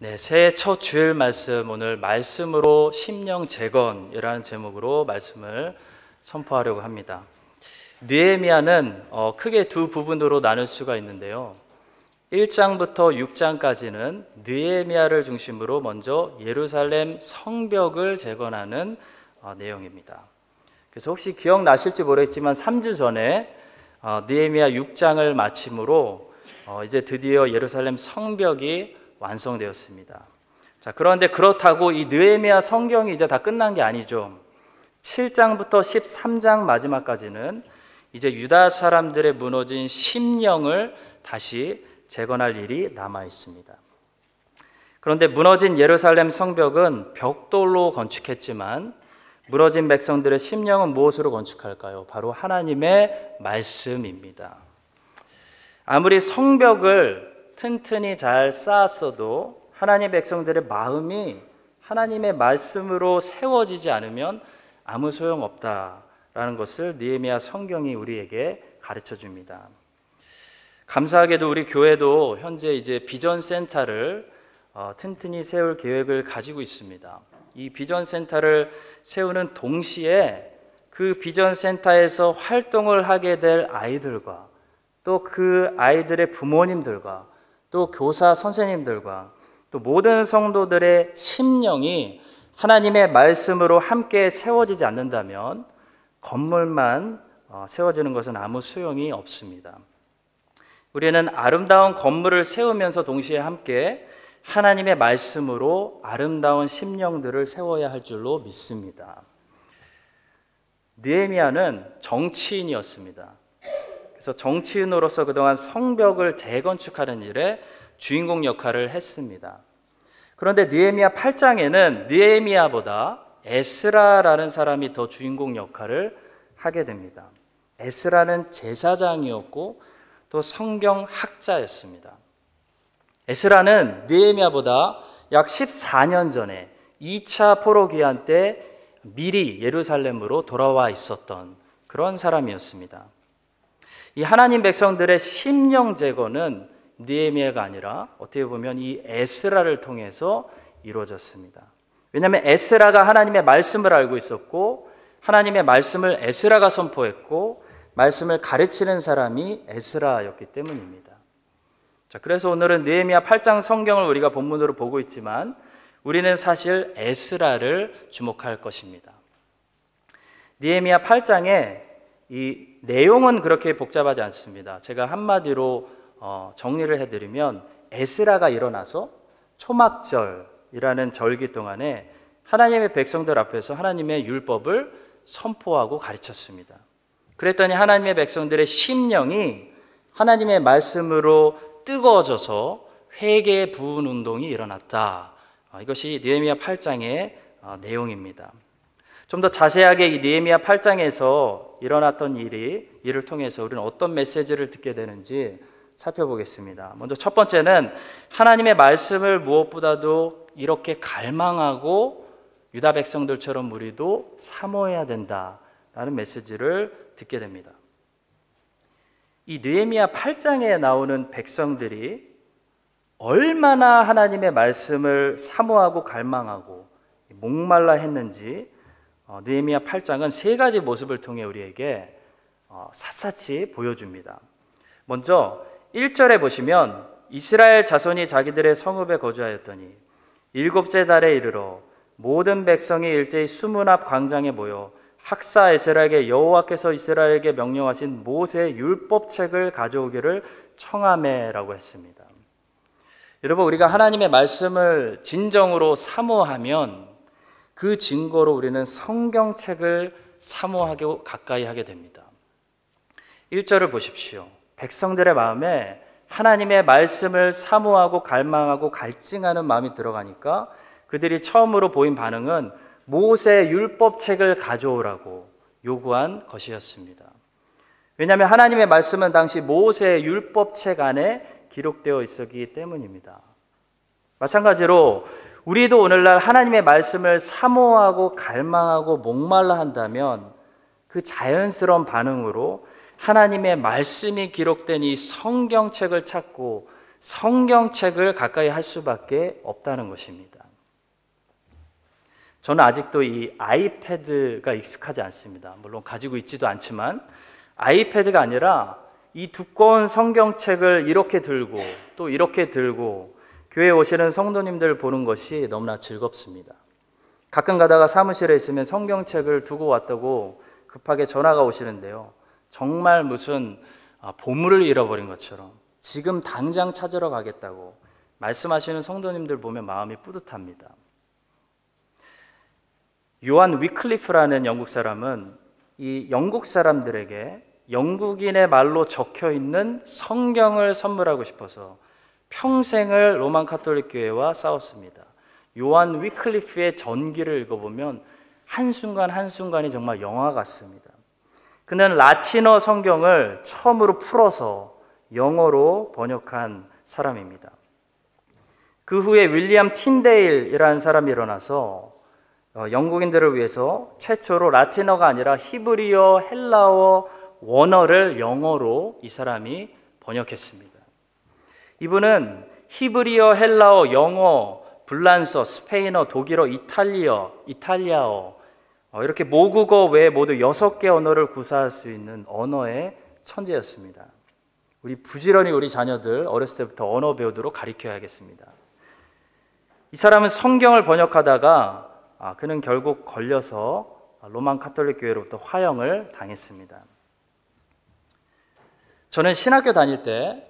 네, 새해 첫 주일 말씀, 오늘 말씀으로 심령 재건이라는 제목으로 말씀을 선포하려고 합니다. 느헤미야는 크게 두 부분으로 나눌 수가 있는데요. 1장부터 6장까지는 느헤미야를 중심으로 먼저 예루살렘 성벽을 재건하는 내용입니다. 그래서 혹시 기억나실지 모르겠지만 3주 전에 느헤미야 6장을 마침으로 이제 드디어 예루살렘 성벽이 완성되었습니다. 자, 그런데 그렇다고 이 느헤미야 성경이 이제 다 끝난 게 아니죠. 7장부터 13장 마지막까지는 이제 유다 사람들의 무너진 심령을 다시 재건할 일이 남아 있습니다. 그런데 무너진 예루살렘 성벽은 벽돌로 건축했지만 무너진 백성들의 심령은 무엇으로 건축할까요? 바로 하나님의 말씀입니다. 아무리 성벽을 튼튼히 잘 쌓았어도 하나님의 백성들의 마음이 하나님의 말씀으로 세워지지 않으면 아무 소용없다라는 것을 느헤미야 성경이 우리에게 가르쳐 줍니다. 감사하게도 우리 교회도 현재 이제 비전 센터를 튼튼히 세울 계획을 가지고 있습니다. 이 비전 센터를 세우는 동시에 그 비전 센터에서 활동을 하게 될 아이들과 또 그 아이들의 부모님들과 또 교사 선생님들과 또 모든 성도들의 심령이 하나님의 말씀으로 함께 세워지지 않는다면 건물만 세워지는 것은 아무 소용이 없습니다. 우리는 아름다운 건물을 세우면서 동시에 함께 하나님의 말씀으로 아름다운 심령들을 세워야 할 줄로 믿습니다. 느헤미야는 정치인이었습니다. 그래서 정치인으로서 그동안 성벽을 재건축하는 일에 주인공 역할을 했습니다. 그런데 느헤미야 8장에는 느헤미야보다 에스라라는 사람이 더 주인공 역할을 하게 됩니다. 에스라는 제사장이었고 또 성경학자였습니다. 에스라는 느헤미야보다 약 14년 전에 2차 포로기한 때 미리 예루살렘으로 돌아와 있었던 그런 사람이었습니다. 이 하나님 백성들의 심령 재건은 느헤미야가 아니라 어떻게 보면 이 에스라를 통해서 이루어졌습니다. 왜냐하면 에스라가 하나님의 말씀을 알고 있었고 하나님의 말씀을 에스라가 선포했고 말씀을 가르치는 사람이 에스라였기 때문입니다. 자, 그래서 오늘은 느헤미야 8장 성경을 우리가 본문으로 보고 있지만 우리는 사실 에스라를 주목할 것입니다. 느헤미야 8장에 이 내용은 그렇게 복잡하지 않습니다. 제가 한마디로 정리를 해드리면 에스라가 일어나서 초막절이라는 절기 동안에 하나님의 백성들 앞에서 하나님의 율법을 선포하고 가르쳤습니다. 그랬더니 하나님의 백성들의 심령이 하나님의 말씀으로 뜨거워져서 회개 부은 운동이 일어났다. 이것이 느헤미야 8장의 내용입니다. 좀 더 자세하게 이 느헤미야 8장에서 일어났던 일을 통해서 우리는 어떤 메시지를 듣게 되는지 살펴보겠습니다. 먼저 첫 번째는 하나님의 말씀을 무엇보다도 이렇게 갈망하고 유다 백성들처럼 우리도 사모해야 된다라는 메시지를 듣게 됩니다. 이 느헤미야 8장에 나오는 백성들이 얼마나 하나님의 말씀을 사모하고 갈망하고 목말라 했는지 느헤미야 8장은 세 가지 모습을 통해 우리에게 샅샅이 보여줍니다. 먼저 1절에 보시면 이스라엘 자손이 자기들의 성읍에 거주하였더니 7째 달에 이르러 모든 백성이 일제히 수문 앞 광장에 모여 학사 에스라에게 여호와께서 이스라엘에게 명령하신 모세의 율법책을 가져오기를 청하매라고 했습니다. 여러분, 우리가 하나님의 말씀을 진정으로 사모하면 그 증거로 우리는 성경책을 사모하고 가까이 하게 됩니다. 1절을 보십시오. 백성들의 마음에 하나님의 말씀을 사모하고 갈망하고 갈증하는 마음이 들어가니까 그들이 처음으로 보인 반응은 모세의 율법책을 가져오라고 요구한 것이었습니다. 왜냐하면 하나님의 말씀은 당시 모세의 율법책 안에 기록되어 있었기 때문입니다. 마찬가지로 우리도 오늘날 하나님의 말씀을 사모하고 갈망하고 목말라 한다면 그 자연스러운 반응으로 하나님의 말씀이 기록된 이 성경책을 찾고 성경책을 가까이 할 수밖에 없다는 것입니다. 저는 아직도 이 아이패드가 익숙하지 않습니다. 물론 가지고 있지도 않지만 아이패드가 아니라 이 두꺼운 성경책을 이렇게 들고 또 이렇게 들고 교회에 오시는 성도님들 보는 것이 너무나 즐겁습니다. 가끔 가다가 사무실에 있으면 성경책을 두고 왔다고 급하게 전화가 오시는데요. 정말 무슨 보물을 잃어버린 것처럼 지금 당장 찾으러 가겠다고 말씀하시는 성도님들 보면 마음이 뿌듯합니다. 요한 위클리프라는 영국 사람은 이 영국 사람들에게 영국인의 말로 적혀 있는 성경을 선물하고 싶어서 평생을 로만 카톨릭 교회와 싸웠습니다. 요한 위클리프의 전기를 읽어보면 한순간 한순간이 정말 영화 같습니다. 그는 라틴어 성경을 처음으로 풀어서 영어로 번역한 사람입니다. 그 후에 윌리엄 틴데일이라는 사람이 일어나서 영국인들을 위해서 최초로 라틴어가 아니라 히브리어, 헬라어, 원어를 영어로 이 사람이 번역했습니다. 이분은 히브리어, 헬라어, 영어, 불란서, 스페인어, 독일어, 이탈리아어 이렇게 모국어 외에 모두 6개 언어를 구사할 수 있는 언어의 천재였습니다. 우리 부지런히 우리 자녀들 어렸을 때부터 언어 배우도록 가르쳐야겠습니다. 이 사람은 성경을 번역하다가 그는 결국 걸려서 로만 카톨릭 교회로부터 화형을 당했습니다. 저는 신학교 다닐 때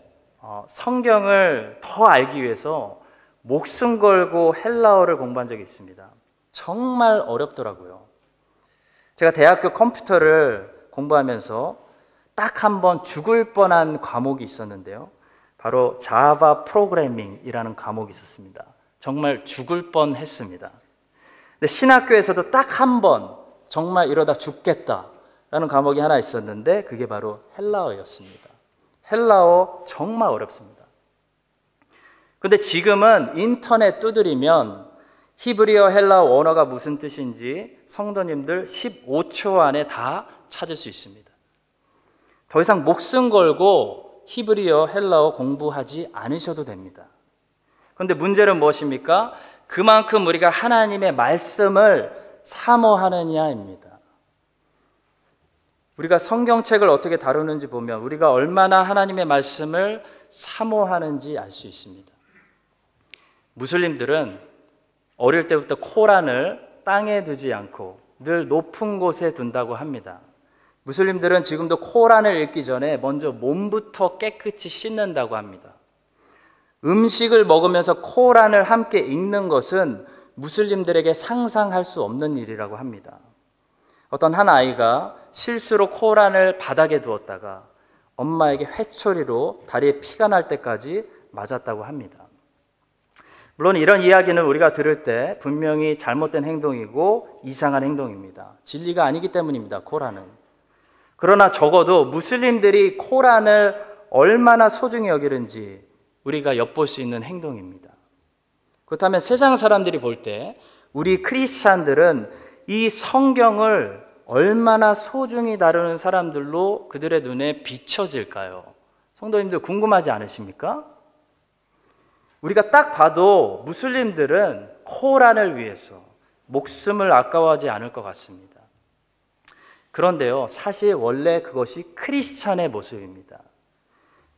성경을 더 알기 위해서 목숨 걸고 헬라어를 공부한 적이 있습니다. 정말 어렵더라고요. 제가 대학교 컴퓨터를 공부하면서 딱 한 번 죽을 뻔한 과목이 있었는데요. 바로 자바 프로그래밍이라는 과목이 있었습니다. 정말 죽을 뻔했습니다. 근데 신학교에서도 딱 한 번 정말 이러다 죽겠다라는 과목이 하나 있었는데 그게 바로 헬라어였습니다. 헬라어 정말 어렵습니다. 근데 지금은 인터넷 두드리면 히브리어, 헬라어 원어가 무슨 뜻인지 성도님들 15초 안에 다 찾을 수 있습니다. 더 이상 목숨 걸고 히브리어, 헬라어 공부하지 않으셔도 됩니다. 그런데 문제는 무엇입니까? 그만큼 우리가 하나님의 말씀을 사모하느냐입니다. 우리가 성경책을 어떻게 다루는지 보면 우리가 얼마나 하나님의 말씀을 사모하는지 알 수 있습니다. 무슬림들은 어릴 때부터 코란을 땅에 두지 않고 늘 높은 곳에 둔다고 합니다. 무슬림들은 지금도 코란을 읽기 전에 먼저 몸부터 깨끗이 씻는다고 합니다. 음식을 먹으면서 코란을 함께 읽는 것은 무슬림들에게 상상할 수 없는 일이라고 합니다. 어떤 한 아이가 실수로 코란을 바닥에 두었다가 엄마에게 회초리로 다리에 피가 날 때까지 맞았다고 합니다. 물론 이런 이야기는 우리가 들을 때 분명히 잘못된 행동이고 이상한 행동입니다. 진리가 아니기 때문입니다. 코란은. 그러나 적어도 무슬림들이 코란을 얼마나 소중히 여기는지 우리가 엿볼 수 있는 행동입니다. 그렇다면 세상 사람들이 볼 때 우리 크리스찬들은 이 성경을 얼마나 소중히 다루는 사람들로 그들의 눈에 비춰질까요? 성도님들 궁금하지 않으십니까? 우리가 딱 봐도 무슬림들은 코란을 위해서 목숨을 아까워하지 않을 것 같습니다. 그런데요, 사실 원래 그것이 크리스찬의 모습입니다.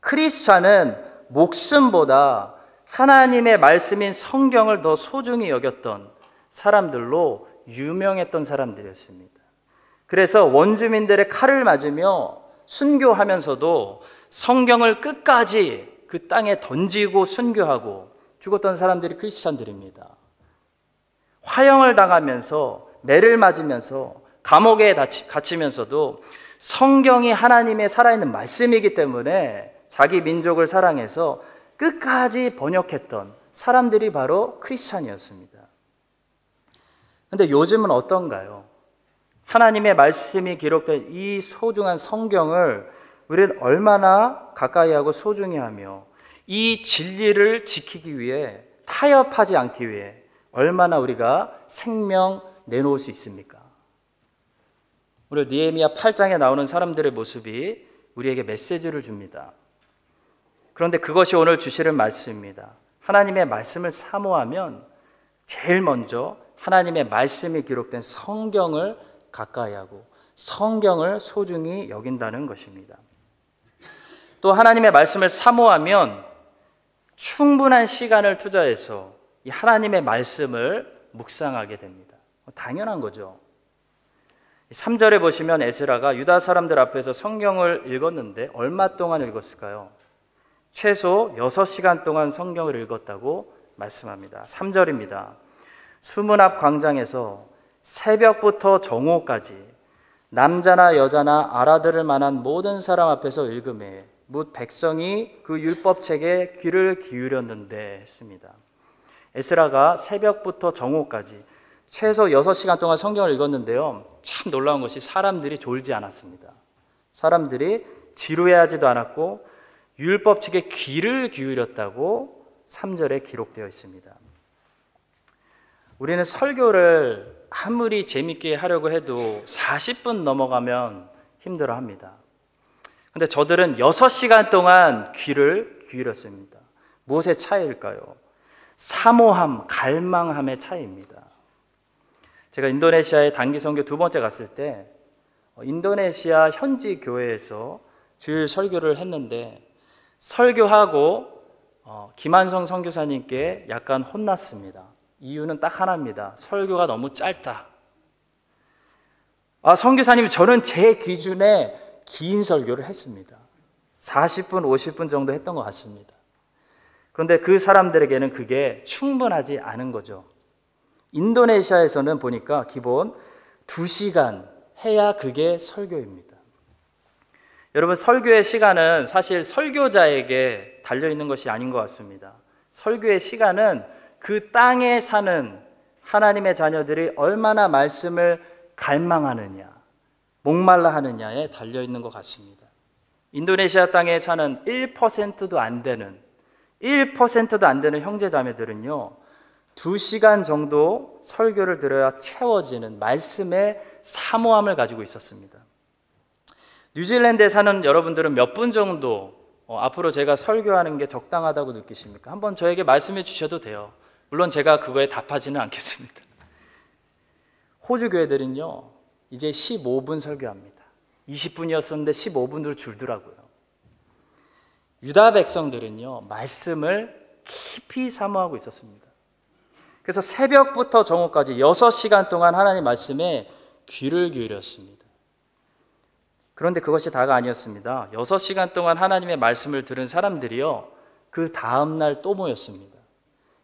크리스찬은 목숨보다 하나님의 말씀인 성경을 더 소중히 여겼던 사람들로 유명했던 사람들이었습니다. 그래서 원주민들의 칼을 맞으며 순교하면서도 성경을 끝까지 그 땅에 던지고 순교하고 죽었던 사람들이 크리스찬들입니다. 화형을 당하면서 매를 맞으면서 감옥에 갇히면서도 성경이 하나님의 살아있는 말씀이기 때문에 자기 민족을 사랑해서 끝까지 번역했던 사람들이 바로 크리스찬이었습니다. 그런데 요즘은 어떤가요? 하나님의 말씀이 기록된 이 소중한 성경을 우리는 얼마나 가까이 하고 소중히 하며 이 진리를 지키기 위해 타협하지 않기 위해 얼마나 우리가 생명 내놓을 수 있습니까? 오늘 느헤미야 8장에 나오는 사람들의 모습이 우리에게 메시지를 줍니다. 그런데 그것이 오늘 주시는 말씀입니다. 하나님의 말씀을 사모하면 제일 먼저 하나님의 말씀이 기록된 성경을 가까이 하고 성경을 소중히 여긴다는 것입니다. 또 하나님의 말씀을 사모하면 충분한 시간을 투자해서 이 하나님의 말씀을 묵상하게 됩니다. 당연한 거죠. 3절에 보시면 에스라가 유다 사람들 앞에서 성경을 읽었는데 얼마 동안 읽었을까요? 최소 6시간 동안 성경을 읽었다고 말씀합니다. 3절입니다. 수문 앞 광장에서 새벽부터 정오까지 남자나 여자나 알아들을 만한 모든 사람 앞에서 읽음에 뭇 백성이 그 율법책에 귀를 기울였는데 했습니다. 에스라가 새벽부터 정오까지 최소 6시간 동안 성경을 읽었는데요. 참 놀라운 것이 사람들이 졸지 않았습니다. 사람들이 지루해하지도 않았고 율법책에 귀를 기울였다고 3절에 기록되어 있습니다. 우리는 설교를 아무리 재밌게 하려고 해도 40분 넘어가면 힘들어합니다. 근데 저들은 6시간 동안 귀를 기울였습니다. 무엇의 차이일까요? 사모함, 갈망함의 차이입니다. 제가 인도네시아에 단기 선교 2번째 갔을 때 인도네시아 현지 교회에서 주일 설교를 했는데 설교하고 김한성 선교사님께 약간 혼났습니다. 이유는 딱 하나입니다. 설교가 너무 짧다. 선교사님, 저는 제 기준에 긴 설교를 했습니다. 40분, 50분 정도 했던 것 같습니다. 그런데 그 사람들에게는 그게 충분하지 않은 거죠. 인도네시아에서는 보니까 기본 2시간 해야 그게 설교입니다. 여러분, 설교의 시간은 사실 설교자에게 달려있는 것이 아닌 것 같습니다. 설교의 시간은 그 땅에 사는 하나님의 자녀들이 얼마나 말씀을 갈망하느냐, 목말라 하느냐에 달려있는 것 같습니다. 인도네시아 땅에 사는 1%도 안 되는 형제 자매들은요 2시간 정도 설교를 들어야 채워지는 말씀의 사모함을 가지고 있었습니다. 뉴질랜드에 사는 여러분들은 몇 분 정도 앞으로 제가 설교하는 게 적당하다고 느끼십니까? 한번 저에게 말씀해 주셔도 돼요. 물론 제가 그거에 답하지는 않겠습니다. 호주 교회들은요 이제 15분 설교합니다. 20분이었었는데 15분으로 줄더라고요. 유다 백성들은요 말씀을 깊이 사모하고 있었습니다. 그래서 새벽부터 정오까지 6시간 동안 하나님 말씀에 귀를 기울였습니다. 그런데 그것이 다가 아니었습니다. 6시간 동안 하나님의 말씀을 들은 사람들이요 그 다음날 또 모였습니다.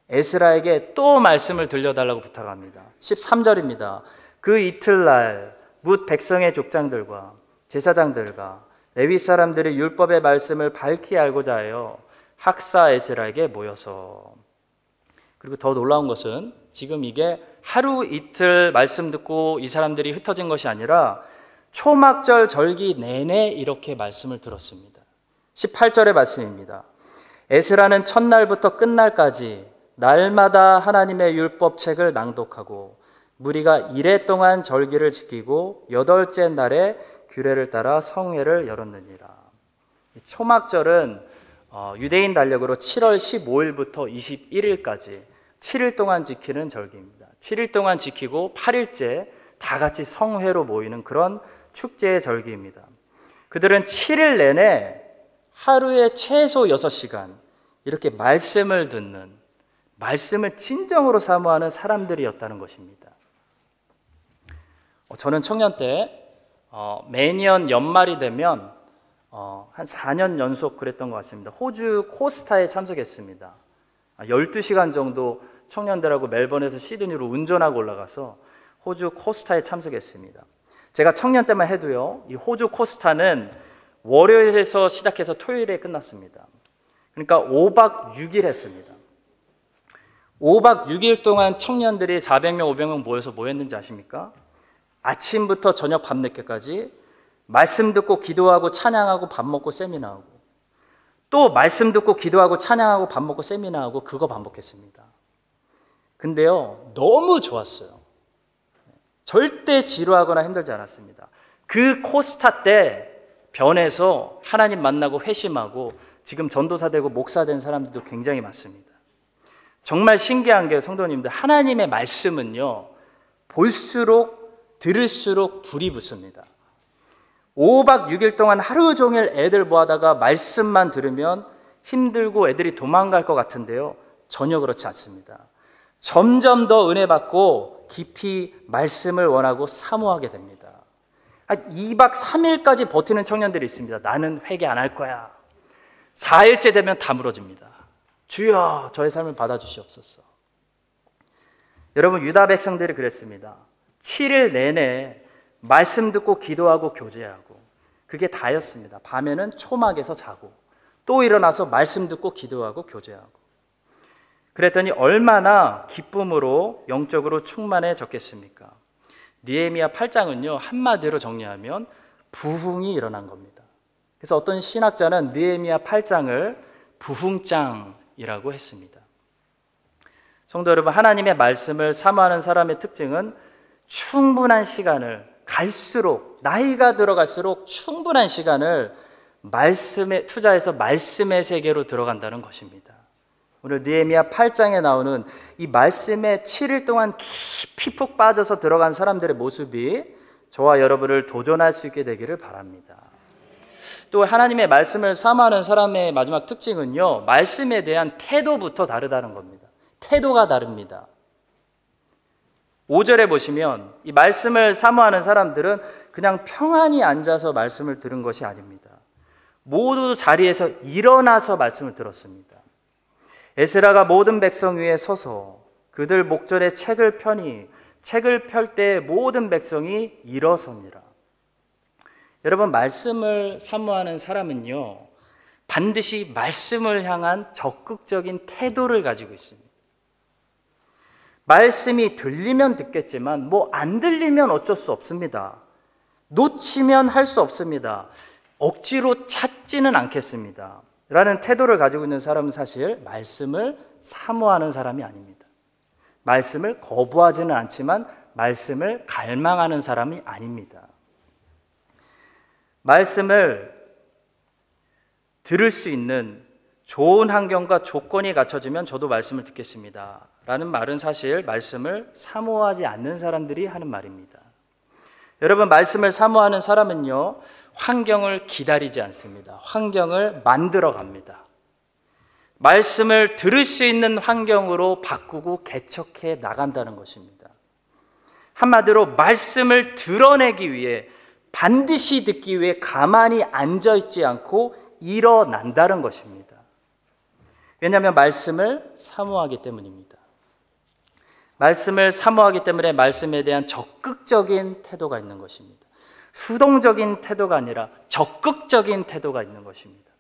에스라에게 또 말씀을 들려달라고 부탁합니다. 13절입니다. 그 이틀날 뭇 백성의 족장들과 제사장들과 레위 사람들이 율법의 말씀을 밝히 알고자 하여 학사 에스라에게 모여서, 그리고 더 놀라운 것은 지금 이게 하루 이틀 말씀 듣고 이 사람들이 흩어진 것이 아니라 초막절 절기 내내 이렇게 말씀을 들었습니다. 18절의 말씀입니다. 에스라는 첫날부터 끝날까지 날마다 하나님의 율법책을 낭독하고 무리가 이레 동안 절기를 지키고 8째 날에 규례를 따라 성회를 열었느니라. 초막절은 유대인 달력으로 7월 15일부터 21일까지 7일 동안 지키는 절기입니다. 7일 동안 지키고 8일째 다 같이 성회로 모이는 그런 축제의 절기입니다. 그들은 7일 내내 하루에 최소 6시간 이렇게 말씀을 듣는, 말씀을 진정으로 사모하는 사람들이었다는 것입니다. 저는 청년 때 매년 연말이 되면 한 4년 연속 그랬던 것 같습니다. 호주 코스타에 참석했습니다. 12시간 정도 청년들하고 멜번에서 시드니로 운전하고 올라가서 호주 코스타에 참석했습니다. 제가 청년 때만 해도요, 이 호주 코스타는 월요일에서 시작해서 토요일에 끝났습니다. 그러니까 5박 6일 했습니다. 5박 6일 동안 청년들이 400명, 500명 모여서 뭐 했는지 아십니까? 아침부터 저녁 밤늦게까지 말씀 듣고 기도하고 찬양하고 밥 먹고 세미나하고, 또 말씀 듣고 기도하고 찬양하고 밥 먹고 세미나하고, 그거 반복했습니다. 근데요 너무 좋았어요. 절대 지루하거나 힘들지 않았습니다. 그 코스타 때 변해서 하나님 만나고 회심하고 지금 전도사 되고 목사 된 사람들도 굉장히 많습니다. 정말 신기한 게 성도님들, 하나님의 말씀은요, 볼수록 들을수록 불이 붙습니다. 5박 6일 동안 하루 종일 애들 보하다가 말씀만 들으면 힘들고 애들이 도망갈 것 같은데요, 전혀 그렇지 않습니다. 점점 더 은혜 받고 깊이 말씀을 원하고 사모하게 됩니다. 2박 3일까지 버티는 청년들이 있습니다. 나는 회개 안 할 거야. 4일째 되면 다물어집니다. 주여 저의 삶을 받아주시옵소서. 여러분, 유다 백성들이 그랬습니다. 7일 내내 말씀 듣고 기도하고 교제하고, 그게 다였습니다. 밤에는 초막에서 자고 또 일어나서 말씀 듣고 기도하고 교제하고. 그랬더니 얼마나 기쁨으로 영적으로 충만해졌겠습니까? 느헤미야 8장은요, 한마디로 정리하면 부흥이 일어난 겁니다. 그래서 어떤 신학자는 느헤미야 8장을 부흥장이라고 했습니다. 성도 여러분, 하나님의 말씀을 사모하는 사람의 특징은 충분한 시간을, 갈수록 나이가 들어갈수록 충분한 시간을 말씀에 투자해서 말씀의 세계로 들어간다는 것입니다. 오늘 느헤미야 8장에 나오는 이 말씀에 7일 동안 깊이 푹 빠져서 들어간 사람들의 모습이 저와 여러분을 도전할 수 있게 되기를 바랍니다. 또 하나님의 말씀을 사모하는 사람의 마지막 특징은요, 말씀에 대한 태도부터 다르다는 겁니다. 태도가 다릅니다. 5절에 보시면 이 말씀을 사모하는 사람들은 그냥 평안히 앉아서 말씀을 들은 것이 아닙니다. 모두 자리에서 일어나서 말씀을 들었습니다. 에스라가 모든 백성 위에 서서 그들 목전에 책을 펴니 책을 펼 때 모든 백성이 일어섭니다. 여러분, 말씀을 사모하는 사람은요, 반드시 말씀을 향한 적극적인 태도를 가지고 있습니다. 말씀이 들리면 듣겠지만 안 들리면 어쩔 수 없습니다. 놓치면 할 수 없습니다. 억지로 찾지는 않겠습니다 라는 태도를 가지고 있는 사람은 사실 말씀을 사모하는 사람이 아닙니다. 말씀을 거부하지는 않지만 말씀을 갈망하는 사람이 아닙니다. 말씀을 들을 수 있는 좋은 환경과 조건이 갖춰지면 저도 말씀을 듣겠습니다 라는 말은 사실 말씀을 사모하지 않는 사람들이 하는 말입니다. 여러분, 말씀을 사모하는 사람은요, 환경을 기다리지 않습니다. 환경을 만들어 갑니다. 말씀을 들을 수 있는 환경으로 바꾸고 개척해 나간다는 것입니다. 한마디로 말씀을 드러내기 위해, 반드시 듣기 위해 가만히 앉아 있지 않고 일어난다는 것입니다. 왜냐하면 말씀을 사모하기 때문입니다. 말씀을 사모하기 때문에 말씀에 대한 적극적인 태도가 있는 것입니다. 수동적인 태도가 아니라 적극적인 태도가 있는 것입니다.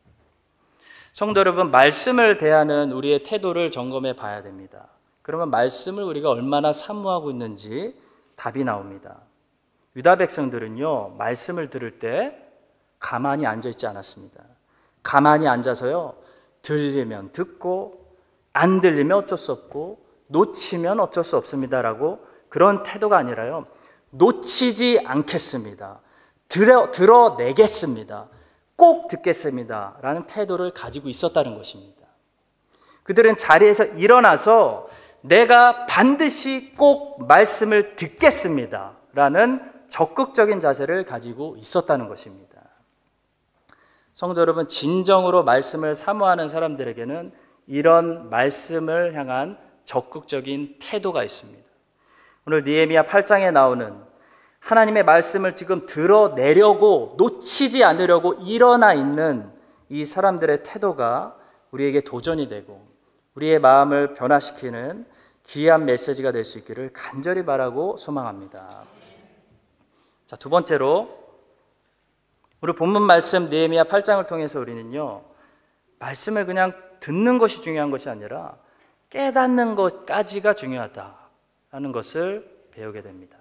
성도 여러분, 말씀을 대하는 우리의 태도를 점검해 봐야 됩니다. 그러면 말씀을 우리가 얼마나 사모하고 있는지 답이 나옵니다. 유다 백성들은요, 말씀을 들을 때 가만히 앉아 있지 않았습니다. 가만히 앉아서요, 들리면 듣고 안 들리면 어쩔 수 없고 놓치면 어쩔 수 없습니다라고, 그런 태도가 아니라요, 놓치지 않겠습니다. 드러내겠습니다. 꼭 듣겠습니다 라는 태도를 가지고 있었다는 것입니다. 그들은 자리에서 일어나서 내가 반드시 꼭 말씀을 듣겠습니다 라는 적극적인 자세를 가지고 있었다는 것입니다. 성도 여러분, 진정으로 말씀을 사모하는 사람들에게는 이런 말씀을 향한 적극적인 태도가 있습니다. 오늘 느헤미야 8장에 나오는 하나님의 말씀을 지금 드러내려고, 놓치지 않으려고 일어나 있는 이 사람들의 태도가 우리에게 도전이 되고 우리의 마음을 변화시키는 귀한 메시지가 될 수 있기를 간절히 바라고 소망합니다. 자, 두 번째로 우리 본문 말씀 느헤미야 8장을 통해서 우리는요, 말씀을 그냥 듣는 것이 중요한 것이 아니라 깨닫는 것까지가 중요하다라는 것을 배우게 됩니다.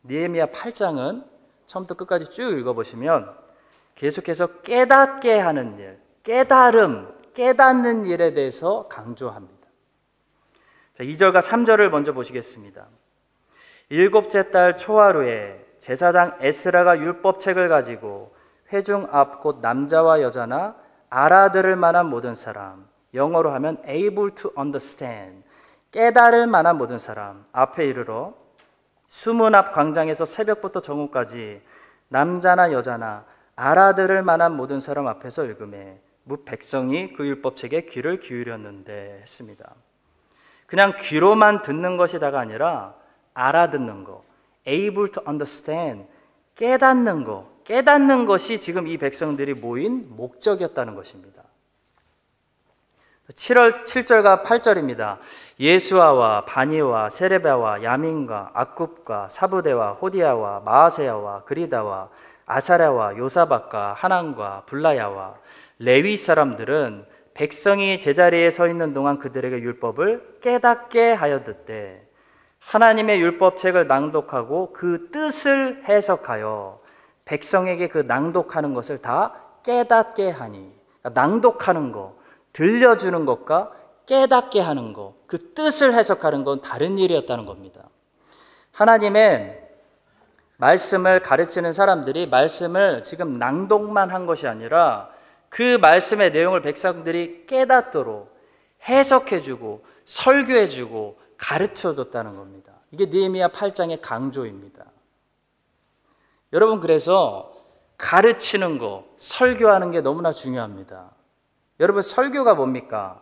느헤미야 8장은 처음부터 끝까지 쭉 읽어보시면 계속해서 깨닫게 하는 일, 깨닫는 일에 대해서 강조합니다. 자, 2절과 3절을 먼저 보시겠습니다. 일곱째 달 초하루에 제사장 에스라가 율법책을 가지고 회중 앞 곧 남자와 여자나 알아들을 만한 모든 사람, 영어로 하면 able to understand, 깨달을 만한 모든 사람 앞에 이르러 수문 앞 광장에서 새벽부터 정오까지 남자나 여자나 알아들을 만한 모든 사람 앞에서 읽음에 무 백성이 그 율법책에 귀를 기울였는데 했습니다. 그냥 귀로만 듣는 것이 다가 아니라 알아듣는 거, able to understand, 깨닫는 것이 지금 이 백성들이 모인 목적이었다는 것입니다. 7절과 8절입니다. 예수아와 바니와 세레바와 야민과 악굽과 사부대와 호디아와 마아세야와 그리다와 아사랴와 요사박과 하난과 블라야와 레위 사람들은 백성이 제자리에 서 있는 동안 그들에게 율법을 깨닫게 하여 듣되 하나님의 율법책을 낭독하고 그 뜻을 해석하여 백성에게 그 낭독하는 것을 다 깨닫게 하니, 그러니까 낭독하는 거, 들려주는 것과 깨닫게 하는 것, 그 뜻을 해석하는 건 다른 일이었다는 겁니다. 하나님의 말씀을 가르치는 사람들이 말씀을 지금 낭독만 한 것이 아니라 그 말씀의 내용을 백성들이 깨닫도록 해석해주고 설교해주고 가르쳐줬다는 겁니다. 이게 느헤미야 8장의 강조입니다. 여러분, 그래서 가르치는 거, 설교하는 게 너무나 중요합니다. 여러분, 설교가 뭡니까?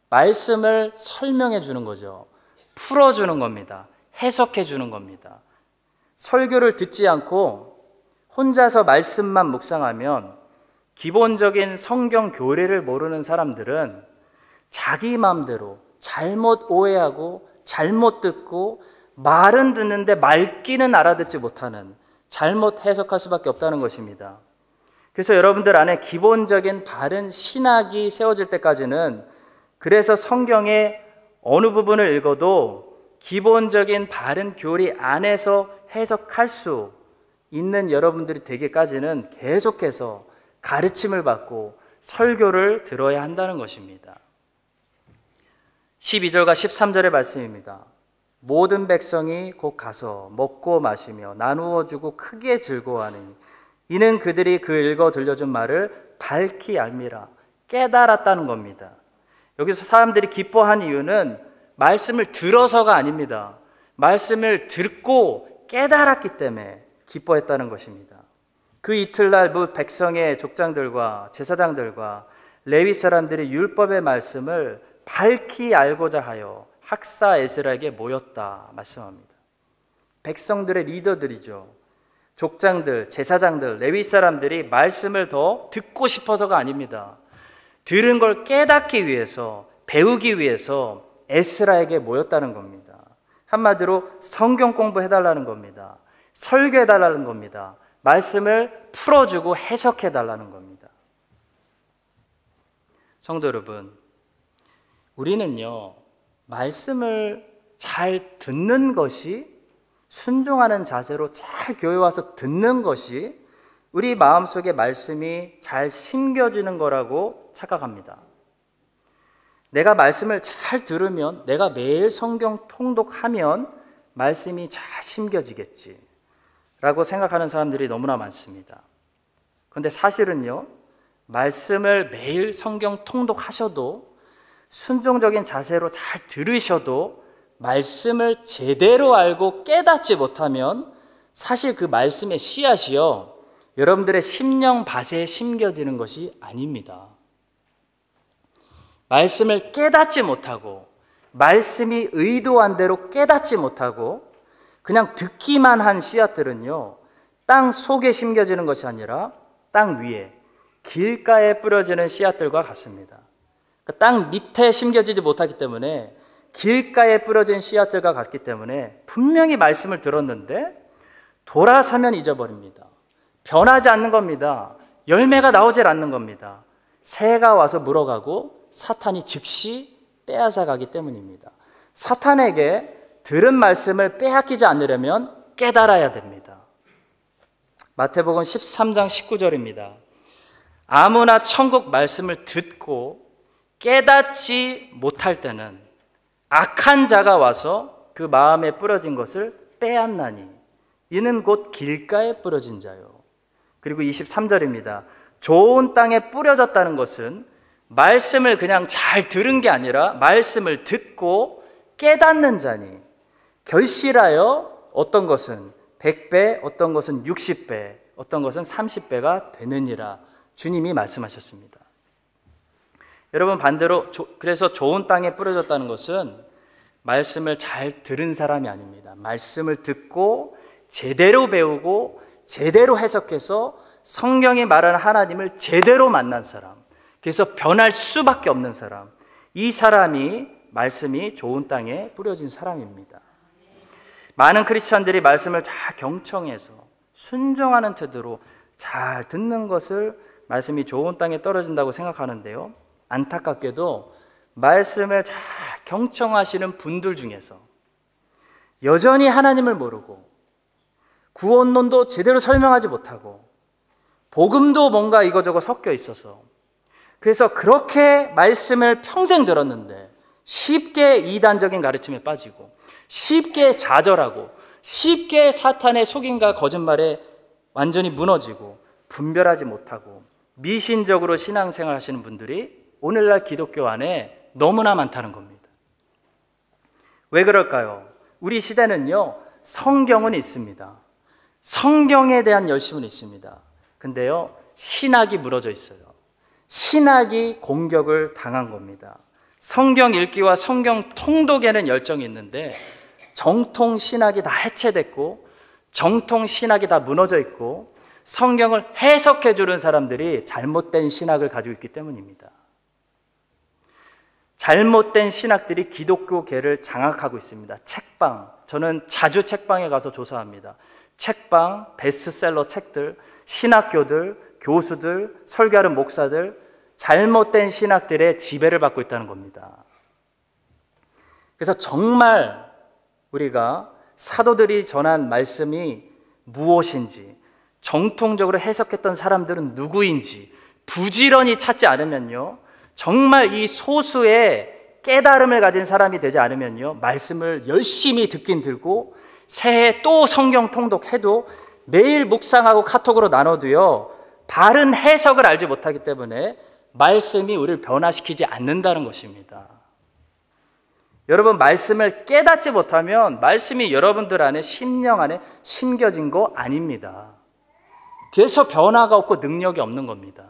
말씀을 설명해 주는 거죠. 풀어주는 겁니다. 해석해 주는 겁니다. 설교를 듣지 않고 혼자서 말씀만 묵상하면 기본적인 성경 교리를 모르는 사람들은 자기 마음대로 잘못 오해하고 잘못 듣고 말은 듣는데 말귀는 알아듣지 못하는, 잘못 해석할 수밖에 없다는 것입니다. 그래서 여러분들 안에 기본적인 바른 신학이 세워질 때까지는, 그래서 성경의 어느 부분을 읽어도 기본적인 바른 교리 안에서 해석할 수 있는 여러분들이 되기까지는 계속해서 가르침을 받고 설교를 들어야 한다는 것입니다. 12절과 13절의 말씀입니다. 모든 백성이 곧 가서 먹고 마시며 나누어 주고 크게 즐거워하니 이는 그들이 그 읽어 들려준 말을 밝히 알미라, 깨달았다는 겁니다. 여기서 사람들이 기뻐한 이유는 말씀을 들어서가 아닙니다. 말씀을 듣고 깨달았기 때문에 기뻐했다는 것입니다. 그 이틀날 무 백성의 족장들과 제사장들과 레위 사람들이 율법의 말씀을 밝히 알고자 하여 학사 에스라에게 모였다 말씀합니다. 백성들의 리더들이죠. 족장들, 제사장들, 레위 사람들이 말씀을 더 듣고 싶어서가 아닙니다. 들은 걸 깨닫기 위해서, 배우기 위해서 에스라에게 모였다는 겁니다. 한마디로 성경 공부해달라는 겁니다. 설교해달라는 겁니다. 말씀을 풀어주고 해석해달라는 겁니다. 성도 여러분, 우리는요, 말씀을 잘 듣는 것이, 순종하는 자세로 잘 교회 와서 듣는 것이 우리 마음속에 말씀이 잘 심겨지는 거라고 착각합니다. 내가 말씀을 잘 들으면, 내가 매일 성경 통독하면 말씀이 잘 심겨지겠지 라고 생각하는 사람들이 너무나 많습니다. 그런데 사실은요, 말씀을 매일 성경 통독하셔도, 순종적인 자세로 잘 들으셔도 말씀을 제대로 알고 깨닫지 못하면 사실 그 말씀의 씨앗이요, 여러분들의 심령 밭에 심겨지는 것이 아닙니다. 말씀을 깨닫지 못하고, 말씀이 의도한 대로 깨닫지 못하고 그냥 듣기만 한 씨앗들은요, 땅 속에 심겨지는 것이 아니라 땅 위에, 길가에 뿌려지는 씨앗들과 같습니다. 땅 밑에 심겨지지 못하기 때문에, 길가에 뿌려진 씨앗들과 같기 때문에 분명히 말씀을 들었는데 돌아서면 잊어버립니다. 변하지 않는 겁니다. 열매가 나오질 않는 겁니다. 새가 와서 물어가고 사탄이 즉시 빼앗아 가기 때문입니다. 사탄에게 들은 말씀을 빼앗기지 않으려면 깨달아야 됩니다. 마태복음 13장 19절입니다. 아무나 천국 말씀을 듣고 깨닫지 못할 때는 악한 자가 와서 그 마음에 뿌려진 것을 빼앗나니 이는 곧 길가에 뿌려진 자요. 그리고 23절입니다. 좋은 땅에 뿌려졌다는 것은 말씀을 그냥 잘 들은 게 아니라 말씀을 듣고 깨닫는 자니 결실하여 어떤 것은 100배, 어떤 것은 60배, 어떤 것은 30배가 되느니라 주님이 말씀하셨습니다. 여러분 반대로 그래서 좋은 땅에 뿌려졌다는 것은 말씀을 잘 들은 사람이 아닙니다. 말씀을 듣고 제대로 배우고 제대로 해석해서 성경이 말하는 하나님을 제대로 만난 사람, 그래서 변할 수밖에 없는 사람, 이 사람이 말씀이 좋은 땅에 뿌려진 사람입니다. 많은 크리스찬들이 말씀을 잘 경청해서 순종하는 태도로 잘 듣는 것을 말씀이 좋은 땅에 떨어진다고 생각하는데요, 안타깝게도 말씀을 잘 경청하시는 분들 중에서 여전히 하나님을 모르고 구원론도 제대로 설명하지 못하고 복음도 뭔가 이거저거 섞여 있어서 그래서 그렇게 말씀을 평생 들었는데 쉽게 이단적인 가르침에 빠지고 쉽게 좌절하고 쉽게 사탄의 속임과 거짓말에 완전히 무너지고 분별하지 못하고 미신적으로 신앙생활 하시는 분들이 오늘날 기독교 안에 너무나 많다는 겁니다. 왜 그럴까요? 우리 시대는요, 성경은 있습니다. 성경에 대한 열심은 있습니다. 근데요, 신학이 무너져 있어요. 신학이 공격을 당한 겁니다. 성경 읽기와 성경 통독에는 열정이 있는데 정통 신학이 다 해체됐고 정통 신학이 다 무너져 있고 성경을 해석해 주는 사람들이 잘못된 신학을 가지고 있기 때문입니다. 잘못된 신학들이 기독교계를 장악하고 있습니다. 책방, 저는 자주 책방에 가서 조사합니다. 책방, 베스트셀러 책들, 신학교들, 교수들, 설교하는 목사들, 잘못된 신학들의 지배를 받고 있다는 겁니다. 그래서 정말 우리가 사도들이 전한 말씀이 무엇인지, 정통적으로 해석했던 사람들은 누구인지 부지런히 찾지 않으면요, 정말 이 소수의 깨달음을 가진 사람이 되지 않으면요, 말씀을 열심히 듣긴 들고 새해 또 성경 통독해도 매일 묵상하고 카톡으로 나눠도요, 바른 해석을 알지 못하기 때문에 말씀이 우리를 변화시키지 않는다는 것입니다. 여러분, 말씀을 깨닫지 못하면 말씀이 여러분들 안에, 심령 안에 심겨진 거 아닙니다. 그래서 변화가 없고 능력이 없는 겁니다.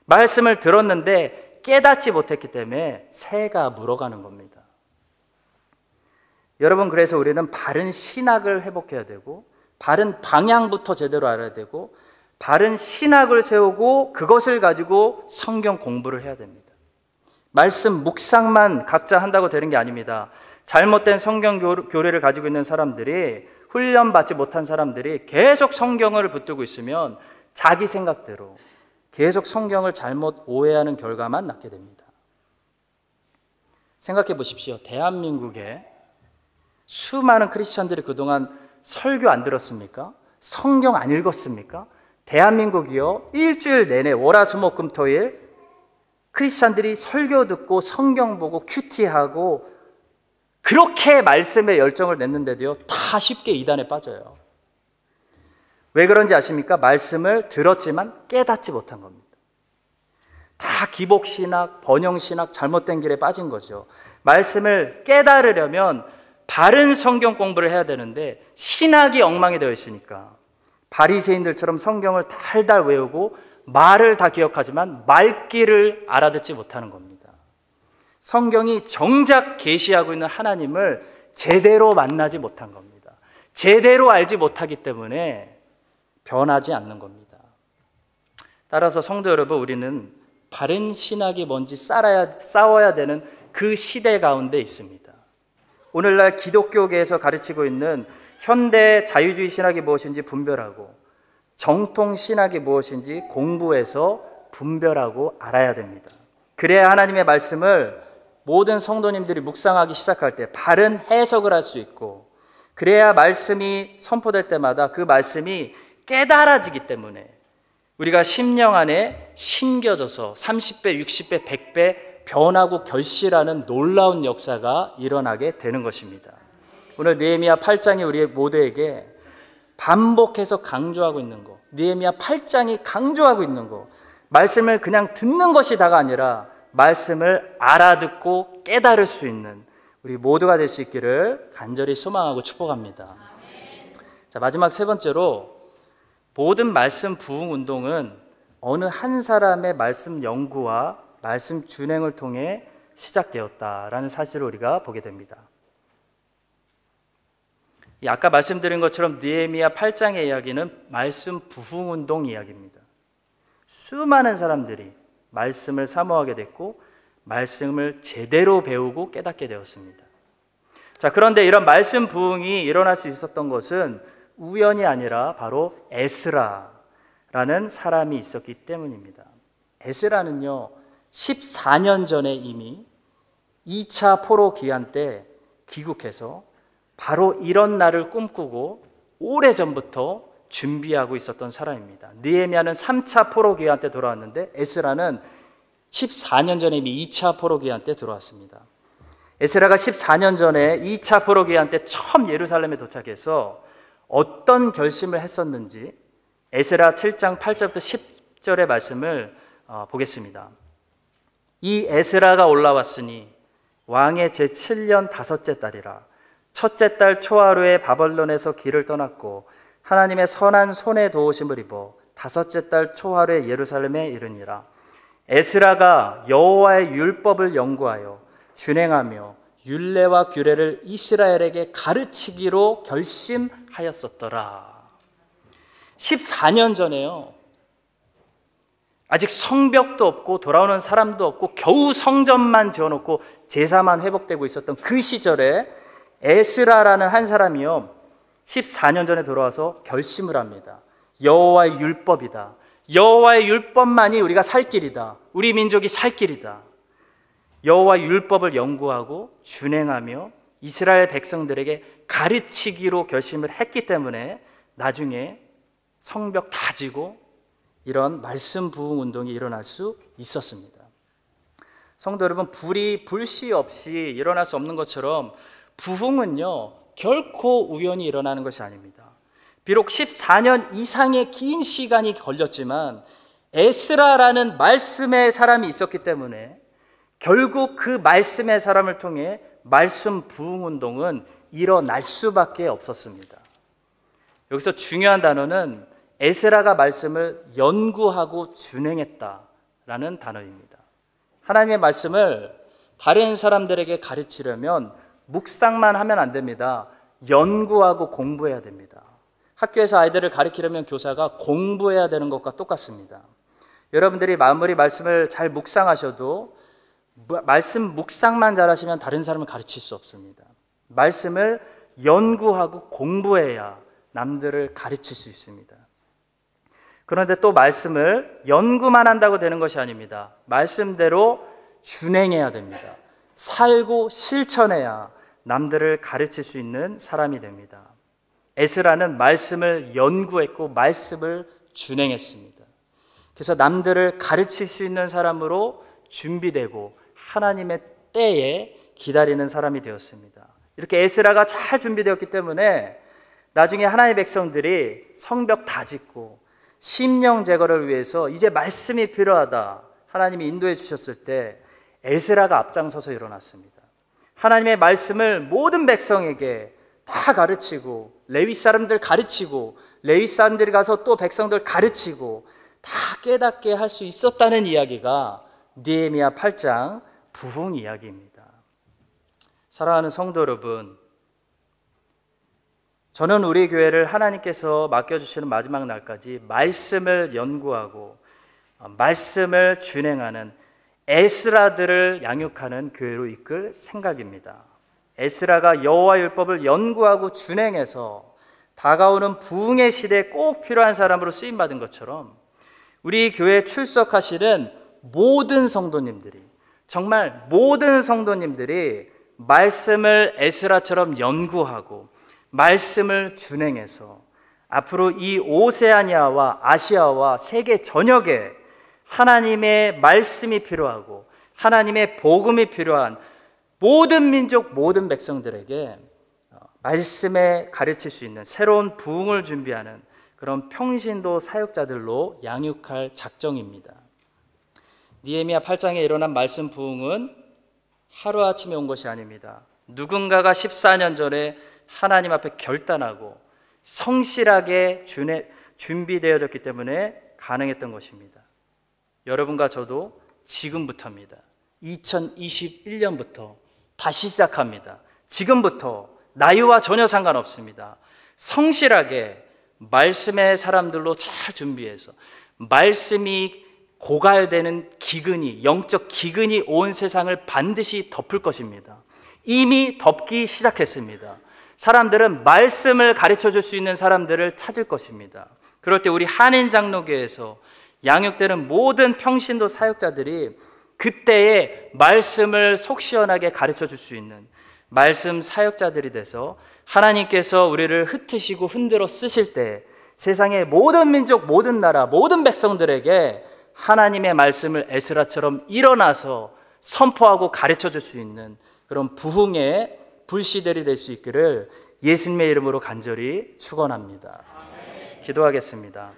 말씀을 들었는데 깨닫지 못했기 때문에 새가 물어가는 겁니다. 여러분, 그래서 우리는 바른 신학을 회복해야 되고 바른 방향부터 제대로 알아야 되고 바른 신학을 세우고 그것을 가지고 성경 공부를 해야 됩니다. 말씀 묵상만 각자 한다고 되는 게 아닙니다. 잘못된 성경 교리를 가지고 있는 사람들이, 훈련받지 못한 사람들이 계속 성경을 붙들고 있으면 자기 생각대로 계속 성경을 잘못 오해하는 결과만 낳게 됩니다. 생각해 보십시오. 대한민국에 수많은 크리스천들이 그동안 설교 안 들었습니까? 성경 안 읽었습니까? 대한민국이요, 일주일 내내 월화수목금토일 크리스천들이 설교 듣고 성경 보고 큐티하고 그렇게 말씀에 열정을 냈는데도요, 다 쉽게 이단에 빠져요. 왜 그런지 아십니까? 말씀을 들었지만 깨닫지 못한 겁니다. 다 기복신학, 번영신학, 잘못된 길에 빠진 거죠. 말씀을 깨달으려면 바른 성경 공부를 해야 되는데 신학이 엉망이 되어 있으니까 바리새인들처럼 성경을 달달 외우고 말을 다 기억하지만 말귀를 알아듣지 못하는 겁니다. 성경이 정작 계시하고 있는 하나님을 제대로 만나지 못한 겁니다. 제대로 알지 못하기 때문에 변하지 않는 겁니다. 따라서 성도 여러분, 우리는 바른 신학이 뭔지 싸워야 되는 그 시대 가운데 있습니다. 오늘날 기독교계에서 가르치고 있는 현대 자유주의 신학이 무엇인지 분별하고 정통 신학이 무엇인지 공부해서 분별하고 알아야 됩니다. 그래야 하나님의 말씀을 모든 성도님들이 묵상하기 시작할 때 바른 해석을 할 수 있고, 그래야 말씀이 선포될 때마다 그 말씀이 깨달아지기 때문에 우리가 심령 안에 심겨져서 30배, 60배, 100배 변하고 결실하는 놀라운 역사가 일어나게 되는 것입니다. 오늘 느헤미야 8장이 우리 모두에게 반복해서 강조하고 있는 거, 느헤미야 8장이 강조하고 있는 거, 말씀을 그냥 듣는 것이 다가 아니라 말씀을 알아듣고 깨달을 수 있는 우리 모두가 될 수 있기를 간절히 소망하고 축복합니다. 자, 마지막 세 번째로, 모든 말씀 부흥 운동은 어느 한 사람의 말씀 연구와 말씀 준행을 통해 시작되었다라는 사실을 우리가 보게 됩니다. 아까 말씀드린 것처럼 느헤미야 8장의 이야기는 말씀 부흥 운동 이야기입니다. 수많은 사람들이 말씀을 사모하게 됐고 말씀을 제대로 배우고 깨닫게 되었습니다. 자, 그런데 이런 말씀 부흥이 일어날 수 있었던 것은 우연이 아니라 바로 에스라라는 사람이 있었기 때문입니다. 에스라는요, 14년 전에 이미 2차 포로 기한 때 귀국해서 바로 이런 날을 꿈꾸고 오래전부터 준비하고 있었던 사람입니다. 느헤미야는 3차 포로 기한 때 돌아왔는데 에스라는 14년 전에 이미 2차 포로 기한 때 돌아왔습니다. 에스라가 14년 전에 2차 포로 기한 때 처음 예루살렘에 도착해서 어떤 결심을 했었는지 에스라 7장 8절부터 10절의 말씀을 보겠습니다. 이 에스라가 올라왔으니 왕의 제7년 다섯째 달이라. 첫째 달 초하루에 바벨론에서 길을 떠났고 하나님의 선한 손에 도우심을 입어 다섯째 달 초하루에 예루살렘에 이르니라. 에스라가 여호와의 율법을 연구하여 준행하며 율례와 규례를 이스라엘에게 가르치기로 결심하였었더라. 14년 전에요, 아직 성벽도 없고 돌아오는 사람도 없고 겨우 성전만 지어놓고 제사만 회복되고 있었던 그 시절에 에스라라는 한 사람이요, 14년 전에 돌아와서 결심을 합니다. 여호와의 율법이다. 여호와의 율법만이 우리가 살 길이다. 우리 민족이 살 길이다. 여호와의 율법을 연구하고 준행하며 이스라엘 백성들에게 가르치기로 결심을 했기 때문에 나중에 성벽 다 지고 이런 말씀 부흥 운동이 일어날 수 있었습니다. 성도 여러분, 불씨 없이 일어날 수 없는 것처럼 부흥은요, 결코 우연히 일어나는 것이 아닙니다. 비록 14년 이상의 긴 시간이 걸렸지만 에스라라는 말씀의 사람이 있었기 때문에 결국 그 말씀의 사람을 통해 말씀 부흥 운동은 일어날 수밖에 없었습니다. 여기서 중요한 단어는 에스라가 말씀을 연구하고 준행했다라는 단어입니다. 하나님의 말씀을 다른 사람들에게 가르치려면 묵상만 하면 안 됩니다. 연구하고 공부해야 됩니다. 학교에서 아이들을 가르치려면 교사가 공부해야 되는 것과 똑같습니다. 여러분들이 아무리 말씀을 잘 묵상하셔도 말씀 묵상만 잘하시면 다른 사람을 가르칠 수 없습니다. 말씀을 연구하고 공부해야 남들을 가르칠 수 있습니다. 그런데 또 말씀을 연구만 한다고 되는 것이 아닙니다. 말씀대로 준행해야 됩니다. 살고 실천해야 남들을 가르칠 수 있는 사람이 됩니다. 에스라는 말씀을 연구했고 말씀을 준행했습니다. 그래서 남들을 가르칠 수 있는 사람으로 준비되고 하나님의 때에 기다리는 사람이 되었습니다. 이렇게 에스라가 잘 준비되었기 때문에 나중에 하나님의 백성들이 성벽 다 짓고 심령 제거를 위해서 이제 말씀이 필요하다, 하나님이 인도해 주셨을 때 에스라가 앞장서서 일어났습니다. 하나님의 말씀을 모든 백성에게 다 가르치고, 레위 사람들 가르치고, 레위 사람들이 가서 또 백성들 가르치고 다 깨닫게 할 수 있었다는 이야기가 느헤미야 8장 부흥 이야기입니다. 사랑하는 성도 여러분, 저는 우리 교회를 하나님께서 맡겨주시는 마지막 날까지 말씀을 연구하고 말씀을 준행하는 에스라들을 양육하는 교회로 이끌 생각입니다. 에스라가 여호와 율법을 연구하고 준행해서 다가오는 부흥의 시대에 꼭 필요한 사람으로 쓰임받은 것처럼 우리 교회에 출석하시는 모든 성도님들이, 정말 모든 성도님들이 말씀을 에스라처럼 연구하고 말씀을 준행해서 앞으로 이 오세아니아와 아시아와 세계 전역에 하나님의 말씀이 필요하고 하나님의 복음이 필요한 모든 민족, 모든 백성들에게 말씀에 가르칠 수 있는 새로운 부흥을 준비하는 그런 평신도 사역자들로 양육할 작정입니다. 느헤미야 8장에 일어난 말씀 부흥은 하루아침에 온 것이 아닙니다. 누군가가 14년 전에 하나님 앞에 결단하고 성실하게 준비되어졌기 때문에 가능했던 것입니다. 여러분과 저도 지금부터입니다. 2021년부터 다시 시작합니다. 지금부터 나이와 전혀 상관없습니다. 성실하게 말씀의 사람들로 잘 준비해서 말씀이 고갈되는 기근이, 영적 기근이 온 세상을 반드시 덮을 것입니다. 이미 덮기 시작했습니다. 사람들은 말씀을 가르쳐 줄 수 있는 사람들을 찾을 것입니다. 그럴 때 우리 한인장로교에서 양육되는 모든 평신도 사역자들이 그때의 말씀을 속 시원하게 가르쳐 줄 수 있는 말씀 사역자들이 돼서 하나님께서 우리를 흩으시고 흔들어 쓰실 때 세상의 모든 민족, 모든 나라, 모든 백성들에게 하나님의 말씀을 에스라처럼 일어나서 선포하고 가르쳐 줄 수 있는 그런 부흥의 불시들이 될 수 있기를 예수님의 이름으로 간절히 축원합니다. 기도하겠습니다.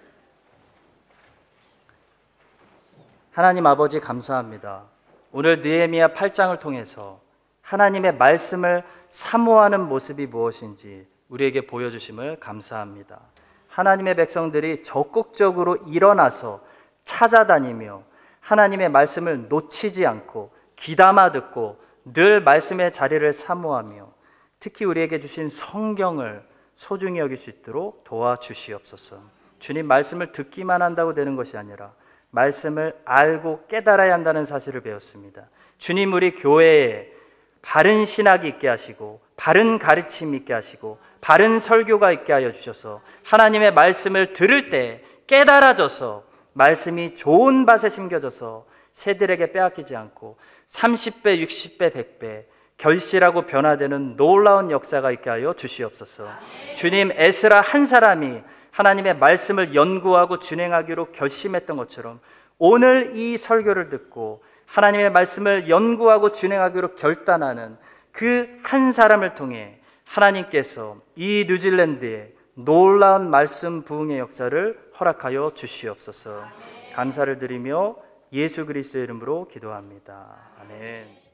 하나님 아버지 감사합니다. 오늘 느헤미야 8장을 통해서 하나님의 말씀을 사모하는 모습이 무엇인지 우리에게 보여주심을 감사합니다. 하나님의 백성들이 적극적으로 일어나서 찾아다니며 하나님의 말씀을 놓치지 않고 귀담아 듣고 늘 말씀의 자리를 사모하며 특히 우리에게 주신 성경을 소중히 여길 수 있도록 도와주시옵소서. 주님, 말씀을 듣기만 한다고 되는 것이 아니라 말씀을 알고 깨달아야 한다는 사실을 배웠습니다. 주님, 우리 교회에 바른 신학이 있게 하시고 바른 가르침이 있게 하시고 바른 설교가 있게 하여 주셔서 하나님의 말씀을 들을 때 깨달아져서 말씀이 좋은 밭에 심겨져서 새들에게 빼앗기지 않고 30배, 60배, 100배 결실하고 변화되는 놀라운 역사가 있게 하여 주시옵소서. 주님, 에스라 한 사람이 하나님의 말씀을 연구하고 준행하기로 결심했던 것처럼 오늘 이 설교를 듣고 하나님의 말씀을 연구하고 준행하기로 결단하는 그 한 사람을 통해 하나님께서 이 뉴질랜드에 놀라운 말씀 부흥의 역사를 허락하여 주시옵소서. 감사를 드리며 예수 그리스도의 이름으로 기도합니다. 아멘.